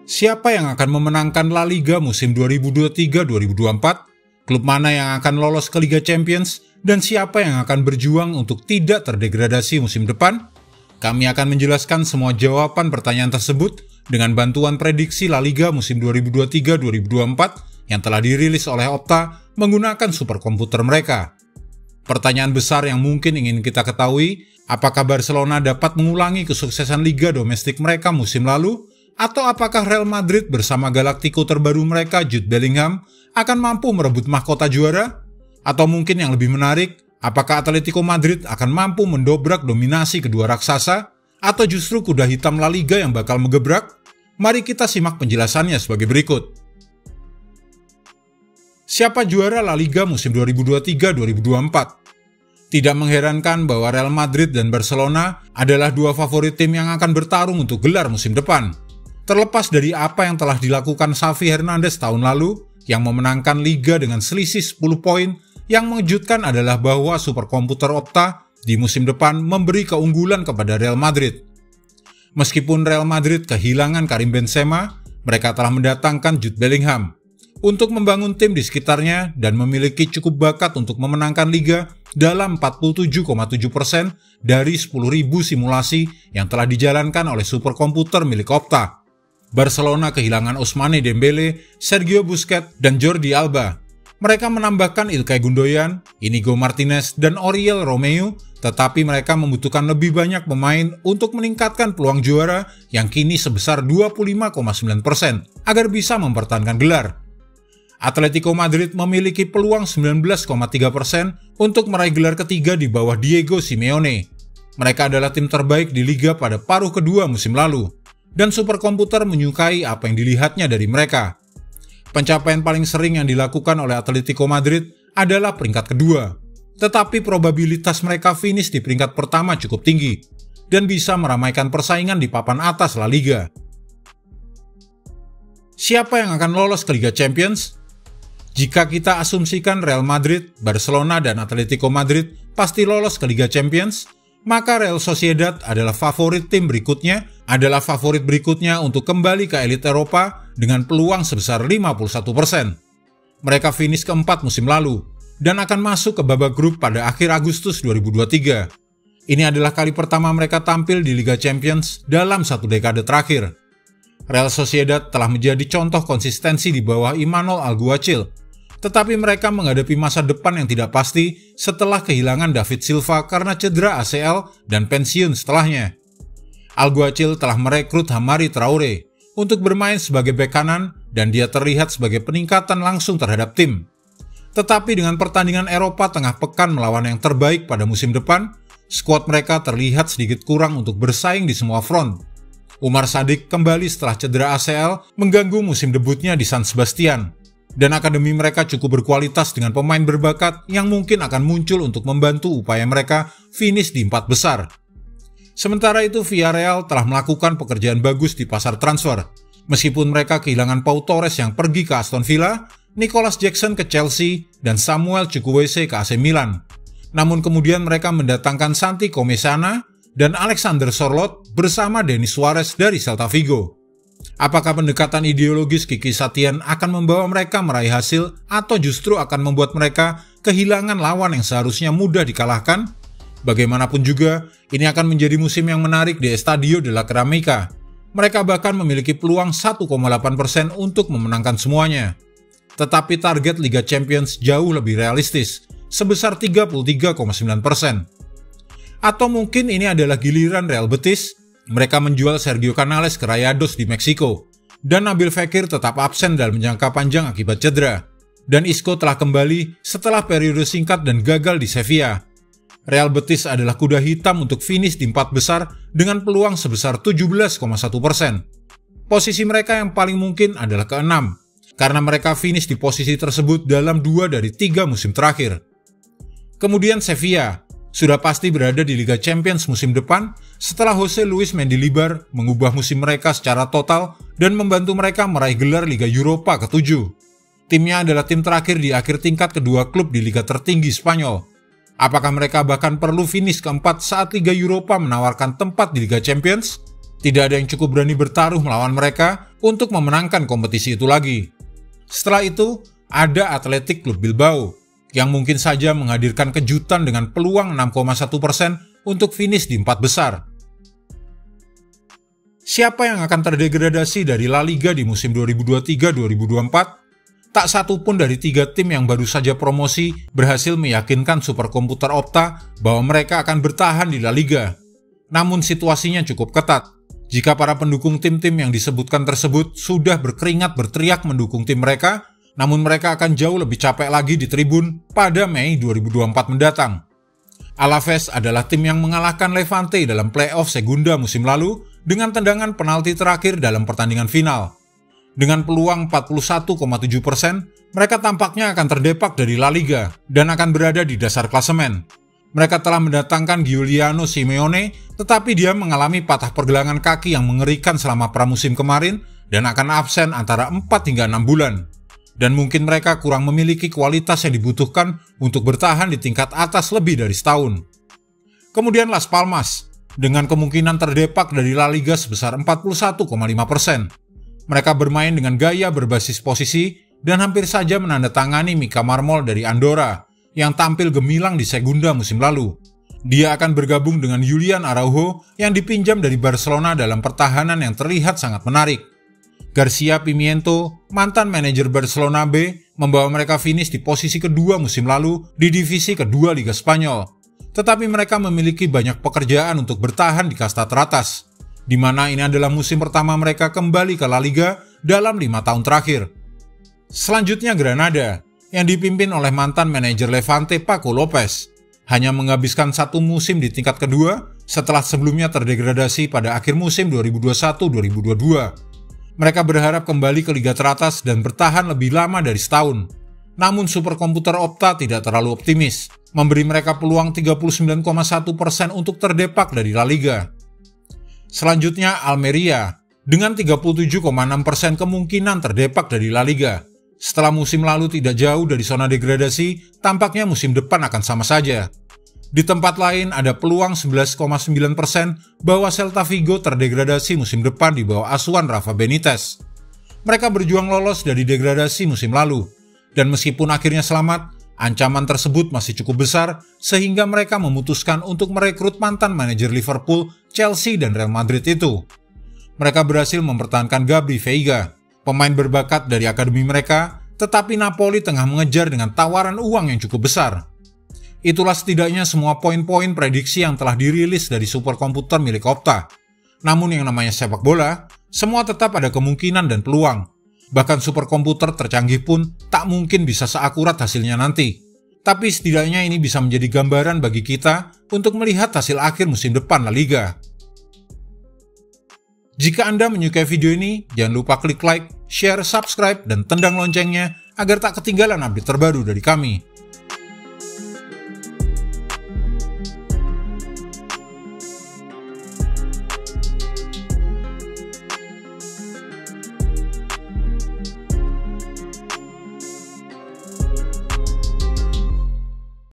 Siapa yang akan memenangkan La Liga musim 2023-2024? Klub mana yang akan lolos ke Liga Champions? Dan siapa yang akan berjuang untuk tidak terdegradasi musim depan? Kami akan menjelaskan semua jawaban pertanyaan tersebut dengan bantuan prediksi La Liga musim 2023-2024 yang telah dirilis oleh Opta menggunakan superkomputer mereka. Pertanyaan besar yang mungkin ingin kita ketahui, apakah Barcelona dapat mengulangi kesuksesan Liga domestik mereka musim lalu? Atau apakah Real Madrid bersama Galactico terbaru mereka Jude Bellingham akan mampu merebut mahkota juara? Atau mungkin yang lebih menarik, apakah Atletico Madrid akan mampu mendobrak dominasi kedua raksasa? Atau justru kuda hitam La Liga yang bakal mengebrak? Mari kita simak penjelasannya sebagai berikut. Siapa juara La Liga musim 2023-2024? Tidak mengherankan bahwa Real Madrid dan Barcelona adalah dua favorit tim yang akan bertarung untuk gelar musim depan. Terlepas dari apa yang telah dilakukan Xavi Hernandez tahun lalu, yang memenangkan Liga dengan selisih 10 poin, yang mengejutkan adalah bahwa superkomputer Opta di musim depan memberi keunggulan kepada Real Madrid. Meskipun Real Madrid kehilangan Karim Benzema, mereka telah mendatangkan Jude Bellingham untuk membangun tim di sekitarnya dan memiliki cukup bakat untuk memenangkan Liga dalam 47,7% dari 10.000 simulasi yang telah dijalankan oleh superkomputer milik Opta. Barcelona kehilangan Ousmane Dembele, Sergio Busquets, dan Jordi Alba. Mereka menambahkan Ilkay Gundogan, Inigo Martinez, dan Oriol Romeu, tetapi mereka membutuhkan lebih banyak pemain untuk meningkatkan peluang juara yang kini sebesar 25,9% agar bisa mempertahankan gelar. Atletico Madrid memiliki peluang 19,3% untuk meraih gelar ketiga di bawah Diego Simeone. Mereka adalah tim terbaik di Liga pada paruh kedua musim lalu, dan superkomputer menyukai apa yang dilihatnya dari mereka. Pencapaian paling sering yang dilakukan oleh Atletico Madrid adalah peringkat kedua, tetapi probabilitas mereka finish di peringkat pertama cukup tinggi, dan bisa meramaikan persaingan di papan atas La Liga. Siapa yang akan lolos ke Liga Champions? Jika kita asumsikan Real Madrid, Barcelona, dan Atletico Madrid pasti lolos ke Liga Champions, maka Real Sociedad adalah favorit berikutnya untuk kembali ke elit Eropa dengan peluang sebesar 51%. Mereka finish keempat musim lalu dan akan masuk ke babak grup pada akhir Agustus 2023. Ini adalah kali pertama mereka tampil di Liga Champions dalam satu dekade terakhir. Real Sociedad telah menjadi contoh konsistensi di bawah Imanol Alguacil, tetapi mereka menghadapi masa depan yang tidak pasti setelah kehilangan David Silva karena cedera ACL dan pensiun setelahnya. Alguacil telah merekrut Hamari Traore untuk bermain sebagai bek kanan dan dia terlihat sebagai peningkatan langsung terhadap tim. Tetapi dengan pertandingan Eropa tengah pekan melawan yang terbaik pada musim depan, skuad mereka terlihat sedikit kurang untuk bersaing di semua front. Umar Sadik kembali setelah cedera ACL mengganggu musim debutnya di San Sebastian. Dan akademi mereka cukup berkualitas dengan pemain berbakat yang mungkin akan muncul untuk membantu upaya mereka finish di 4 besar. Sementara itu Villarreal telah melakukan pekerjaan bagus di pasar transfer. Meskipun mereka kehilangan Pau Torres yang pergi ke Aston Villa, Nicolas Jackson ke Chelsea, dan Samuel Chukwueze ke AC Milan. Namun kemudian mereka mendatangkan Santi Comesana dan Alexander Sorloth bersama Denis Suarez dari Celta Vigo. Apakah pendekatan ideologis Kiki Setien akan membawa mereka meraih hasil atau justru akan membuat mereka kehilangan lawan yang seharusnya mudah dikalahkan? Bagaimanapun juga, ini akan menjadi musim yang menarik di Estadio de la Cerámica. Mereka bahkan memiliki peluang 1,8% untuk memenangkan semuanya. Tetapi target Liga Champions jauh lebih realistis, sebesar 33,9%. Atau mungkin ini adalah giliran Real Betis. Mereka menjual Sergio Canales ke Rayados di Meksiko, dan Nabil Fekir tetap absen dalam jangka panjang akibat cedera. Dan Isco telah kembali setelah periode singkat dan gagal di Sevilla. Real Betis adalah kuda hitam untuk finish di 4 besar dengan peluang sebesar 17,1%. Posisi mereka yang paling mungkin adalah ke-6, karena mereka finish di posisi tersebut dalam 2 dari 3 musim terakhir. Kemudian Sevilla sudah pasti berada di Liga Champions musim depan setelah Jose Luis Mendilibar mengubah musim mereka secara total dan membantu mereka meraih gelar Liga Europa ke-7. Timnya adalah tim terakhir di akhir tingkat kedua klub di liga tertinggi Spanyol. Apakah mereka bahkan perlu finish keempat saat Liga Europa menawarkan tempat di Liga Champions? Tidak ada yang cukup berani bertaruh melawan mereka untuk memenangkan kompetisi itu lagi. Setelah itu, ada Athletic Club Bilbao yang mungkin saja menghadirkan kejutan dengan peluang 6,1% untuk finish di 4 besar. Siapa yang akan terdegradasi dari La Liga di musim 2023-2024? Tak satu pun dari 3 tim yang baru saja promosi berhasil meyakinkan superkomputer Opta bahwa mereka akan bertahan di La Liga. Namun situasinya cukup ketat. Jika para pendukung tim-tim yang disebutkan tersebut sudah berkeringat berteriak mendukung tim mereka, namun mereka akan jauh lebih capek lagi di tribun pada Mei 2024 mendatang. Alaves adalah tim yang mengalahkan Levante dalam playoff Segunda musim lalu dengan tendangan penalti terakhir dalam pertandingan final. Dengan peluang 41,7%, mereka tampaknya akan terdepak dari La Liga dan akan berada di dasar klasemen. Mereka telah mendatangkan Giuliano Simeone, tetapi dia mengalami patah pergelangan kaki yang mengerikan selama pramusim kemarin dan akan absen antara 4 hingga 6 bulan. Dan mungkin mereka kurang memiliki kualitas yang dibutuhkan untuk bertahan di tingkat atas lebih dari setahun. Kemudian Las Palmas, dengan kemungkinan terdepak dari La Liga sebesar 41,5%. Mereka bermain dengan gaya berbasis posisi dan hampir saja menandatangani Mika Marmol dari Andorra, yang tampil gemilang di Segunda musim lalu. Dia akan bergabung dengan Julian Araujo yang dipinjam dari Barcelona dalam pertahanan yang terlihat sangat menarik. Garcia Pimiento, mantan manajer Barcelona B, membawa mereka finish di posisi kedua musim lalu di divisi kedua Liga Spanyol. Tetapi mereka memiliki banyak pekerjaan untuk bertahan di kasta teratas, di mana ini adalah musim pertama mereka kembali ke La Liga dalam 5 tahun terakhir. Selanjutnya Granada, yang dipimpin oleh mantan manajer Levante Paco Lopez, hanya menghabiskan 1 musim di tingkat kedua setelah sebelumnya terdegradasi pada akhir musim 2021-2022. Mereka berharap kembali ke liga teratas dan bertahan lebih lama dari setahun. Namun superkomputer Opta tidak terlalu optimis, memberi mereka peluang 39,1% untuk terdepak dari La Liga. Selanjutnya Almeria, dengan 37,6% kemungkinan terdepak dari La Liga. Setelah musim lalu tidak jauh dari zona degradasi, tampaknya musim depan akan sama saja. Di tempat lain ada peluang 11,9% bahwa Celta Vigo terdegradasi musim depan di bawah asuhan Rafa Benitez. Mereka berjuang lolos dari degradasi musim lalu, dan meskipun akhirnya selamat, ancaman tersebut masih cukup besar sehingga mereka memutuskan untuk merekrut mantan manajer Liverpool, Chelsea, dan Real Madrid itu. Mereka berhasil mempertahankan Gabri Veiga, pemain berbakat dari akademi mereka, tetapi Napoli tengah mengejar dengan tawaran uang yang cukup besar. Itulah setidaknya semua poin-poin prediksi yang telah dirilis dari superkomputer milik Opta. Namun yang namanya sepak bola, semua tetap ada kemungkinan dan peluang. Bahkan superkomputer tercanggih pun tak mungkin bisa seakurat hasilnya nanti. Tapi setidaknya ini bisa menjadi gambaran bagi kita untuk melihat hasil akhir musim depan La Liga. Jika Anda menyukai video ini, jangan lupa klik like, share, subscribe, dan tendang loncengnya agar tak ketinggalan update terbaru dari kami.